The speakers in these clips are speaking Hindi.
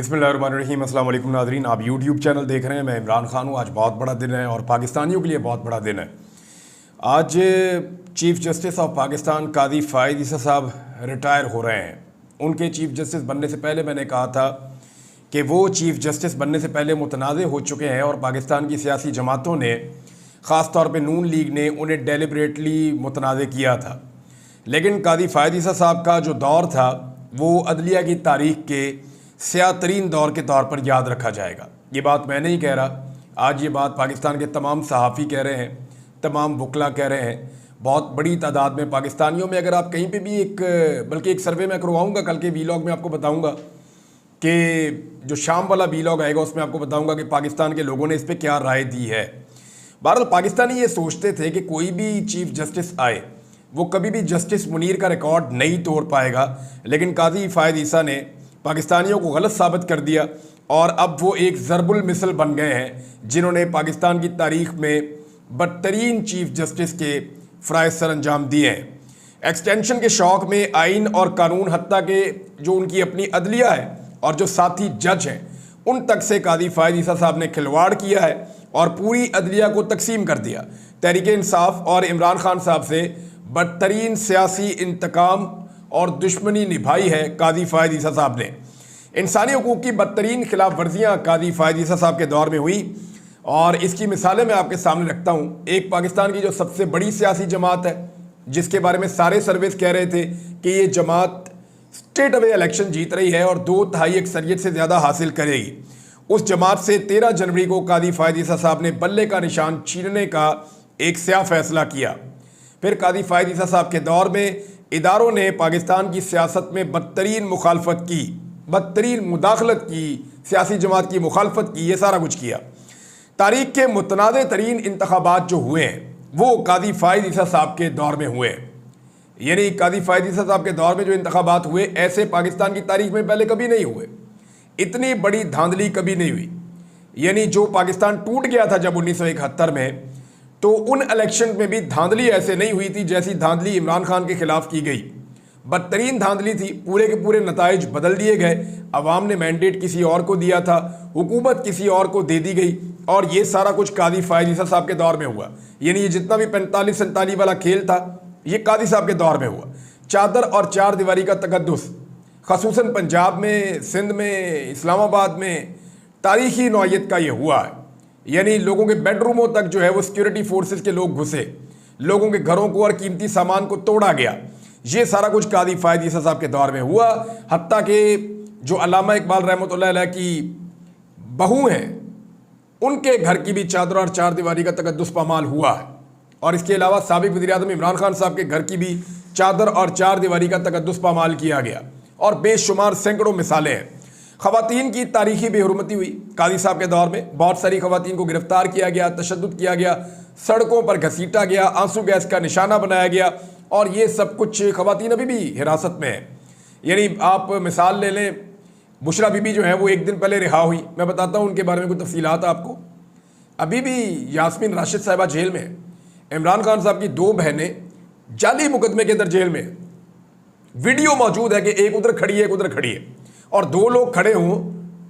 बिस्मिल्लाहिर्रहमानिर्रहीम। अस्सलाम वालेकुम नाज़रीन, आप यूट्यूब चैनल देख रहे हैं। मैं इमरान खान हूँ। आज बहुत बड़ा दिन है और पाकिस्तानियों के लिए बहुत बड़ा दिन है। आज चीफ़ जस्टिस ऑफ पाकिस्तान कादी फ़ाइज़ ईसा साहब रिटायर हो रहे हैं। उनके चीफ़ जस्टिस बनने से पहले मैंने कहा था कि वो चीफ़ जस्टिस बनने से पहले मुतनाज़ हो चुके हैं और पाकिस्तान की सियासी जमातों ने, ख़ास तौर पे नून लीग ने, उन्हें डेलिबरेटली मुतनाज़ किया था। लेकिन कादी फ़ाइज़ ईसा साहब का जो दौर था वो अदलिया की तारीख़ के स्याह तरीन दौर के तौर पर याद रखा जाएगा। ये बात मैं नहीं कह रहा, आज ये बात पाकिस्तान के तमाम सहाफ़ी कह रहे हैं, तमाम वकला कह रहे हैं। बहुत बड़ी तादाद में पाकिस्तानियों में, अगर आप कहीं पे भी बल्कि एक सर्वे मैं करवाऊँगा, कल के वीलॉग में आपको बताऊँगा कि जो शाम वाला वीलॉग आएगा उसमें आपको बताऊँगा कि पाकिस्तान के लोगों ने इस पर क्या राय दी है। बहरहाल पाकिस्तानी ये सोचते थे कि कोई भी चीफ़ जस्टिस आए वो कभी भी जस्टिस मुनीर का रिकॉर्ड नहीं तोड़ पाएगा, लेकिन कादी फ़ाइज़ ईसा ने पाकिस्तानियों को गलत साबित कर दिया और अब वो एक ज़रबुल मिसल बन गए हैं जिन्होंने पाकिस्तान की तारीख़ में बदतरीन चीफ़ जस्टिस के फ़राइज़ सर अंजाम दिए हैं। एक्सटेंशन के शौक़ में आइन और कानून, हत्ता के जो उनकी अपनी अदलिया है और जो साथी जज हैं, उन तक से कादी फ़ाइज़ ईसा साहब ने खिलवाड़ किया है और पूरी अदलिया को तकसीम कर दिया। तहरीक इंसाफ और इमरान खान साहब से बदतरीन सियासी इंतकाम और दुश्मनी निभाई है कादी फ़ाइज़ ईसा साहब ने। इंसानी हुकूक की बदतरीन खिलाफ वर्जियाँ कादी फ़ाइज़ ईसा साहब के दौर में हुई और इसकी मिसालें मैं आपके सामने रखता हूँ। एक पाकिस्तान की जो सबसे बड़ी सियासी जमात है, जिसके बारे में सारे सर्वेस कह रहे थे कि ये जमात स्टेट अवे इलेक्शन जीत रही है और 2/3 अक्सरियत से ज़्यादा हासिल करेगी, उस जमात से 13 जनवरी को कादी फ़ाइज़ ईसा साहब ने बल्ले का निशान छीनने का एक स्याह फैसला किया। फिर कादी फ़ाइज़ ईसा साहब के दौर में इदारों ने पाकिस्तान की सियासत में बदतरीन मुखालफत की, बदतरीन मुदाखलत की, सियासी जमात की मुखालफत की, ये सारा कुछ किया। तारीख़ के मुतनाज़ तरीन इंतखाबात जो हुए हैं वो कादी फ़ाइज़ ईसा साहब के दौर में हुए। यानी कादी फ़ाइज़ ईसा साहब के दौर में जो इंतखाबात हुए, ऐसे पाकिस्तान की तारीख़ में पहले कभी नहीं हुए। इतनी बड़ी धांधली कभी नहीं हुई। यानी जो पाकिस्तान टूट गया था जब 1971 में, तो उन इलेक्शन में भी धांधली ऐसे नहीं हुई थी जैसी धांधली इमरान खान के खिलाफ की गई। बदतरीन धांधली थी, पूरे के पूरे नताइज बदल दिए गए। अवाम ने मैंडेट किसी और को दिया था, हुकूमत किसी और को दे दी गई और ये सारा कुछ कादी फ़ाइज़ ईसा साहब के दौर में हुआ। यानी ये जितना भी 45-47 वाला खेल था, ये कादी साहब के दौर में हुआ। चादर और चार दीवारी का तकद्दुस ख़ुसूसन पंजाब में, सिंध में, इस्लामाबाद में तारीख़ी नौइयत का ये हुआ है। यानी लोगों के बेडरूमों तक जो है वो सिक्योरिटी फोर्सेस के लोग घुसे, लोगों के घरों को और कीमती सामान को तोड़ा गया। ये सारा कुछ कादी फ़ाइज़ ईसा साहब के दौर में हुआ। हत्ता के जो अल्लामा इकबाल रहमतुल्लाह अलैह की बहू हैं, उनके घर की भी चादर और चार दीवारी का तकद्दुस पामाल हुआ है। और इसके अलावा साबिक़ वज़ीर-ए-आज़म इमरान खान साहब के घर की भी चादर और चार दीवारी का तकद्दुस पामाल किया गया और बेशुमार सैकड़ों मिसालें हैं। ख़वातीन की तारीख़ी बेहुरमती हुई कादी साहब के दौर में। बहुत सारी ख़वातीन को गिरफ़्तार किया गया, तशद्दुद किया गया, सड़कों पर घसीटा गया, आंसू गैस का निशाना बनाया गया और ये सब कुछ ख़वातीन अभी भी हिरासत में है। यानी आप मिसाल ले लें, बुशरा बीबी जो है वो एक दिन पहले रिहा हुई। मैं बताता हूँ उनके बारे में कुछ तफ़सीलात आपको। अभी भी यास्मीन राशिद साहिबा जेल में है। इमरान खान साहब की 2 बहनें जाली मुकदमे के अंदर जेल में। वीडियो मौजूद है कि एक उधर खड़ी है, एक उधर खड़ी है और 2 लोग खड़े हों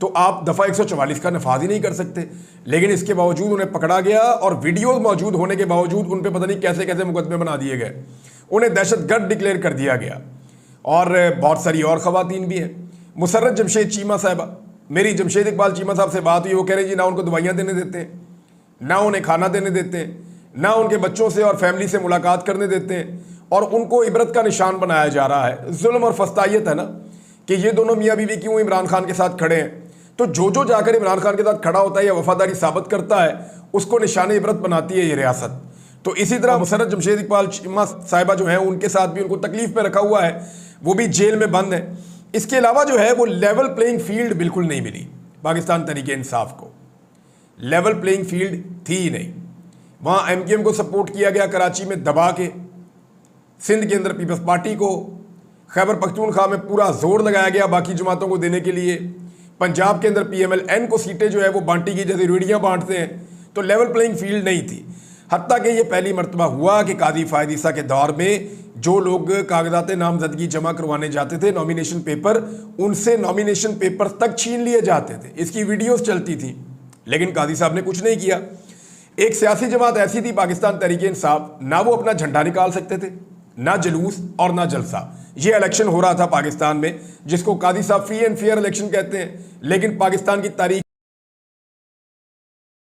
तो आप दफ़ा 144 का नफाज ही नहीं कर सकते। लेकिन इसके बावजूद उन्हें पकड़ा गया और वीडियो मौजूद होने के बावजूद उन पर पता नहीं कैसे कैसे मुकदमे बना दिए गए, उन्हें दहशतगर्द डिक्लेयर कर दिया गया। और बहुत सारी और ख़वातीन भी हैं। मुसर्रत जमशेद चीमा साहिबा, मेरी जमशेद इकबाल चीमा साहब से बात हुई, वो कह रहे जी ना उनको दवाइयाँ देने देते हैं, ना उन्हें खाना देने देते हैं, ना उनके बच्चों से और फैमिली से मुलाकात करने देते हैं और उनको इबरत का निशान बनाया जा रहा है। जुल्म और फस्तायत है ना कि ये दोनों मियाँ बीवी क्यों इमरान खान के साथ खड़े हैं। तो जो जाकर इमरान खान के साथ खड़ा होता है या वफादारी साबित करता है, उसको निशान इबरत बनाती है ये रियासत। तो इसी तरह मुसर्रत जमशेद इकबाल चीमा साहिबा जो है, उनके साथ भी उनको तकलीफ में रखा हुआ है, वो भी जेल में बंद है। इसके अलावा जो है वो लेवल प्लेइंग फील्ड बिल्कुल नहीं मिली पाकिस्तान तहरीक इंसाफ को। लेवल प्लेइंग फील्ड थी ही नहीं। वहाँ MKM को सपोर्ट किया गया कराची में दबा के, सिंध के अंदर पीपल्स पार्टी को, खैबर पख्तूनख्वा में पूरा जोर लगाया गया बाकी जमातों को देने के लिए, पंजाब के अंदर PMLN को सीटें जो है वो बांटी की जैसे रेडियाँ बांटते हैं। तो लेवल प्लेइंग फील्ड नहीं थी। हत्ता कि ये पहली मरतबा हुआ कि कादी फ़ाइज़ ईसा के दौर में जो लोग कागजात नामजदगी जमा करवाने जाते थे, नॉमिनेशन पेपर, उनसे नॉमिनेशन पेपर तक छीन लिए जाते थे। इसकी वीडियोस चलती थी, लेकिन काजी साहब ने कुछ नहीं किया। एक सियासी जमात ऐसी थी पाकिस्तान तहरीक इंसाफ, ना वो अपना झंडा निकाल सकते थे, ना जुलूस और ना जलसा। ये इलेक्शन हो रहा था पाकिस्तान में, जिसको काजी साहब फ्री एंड फेयर इलेक्शन कहते हैं, लेकिन पाकिस्तान की तारीख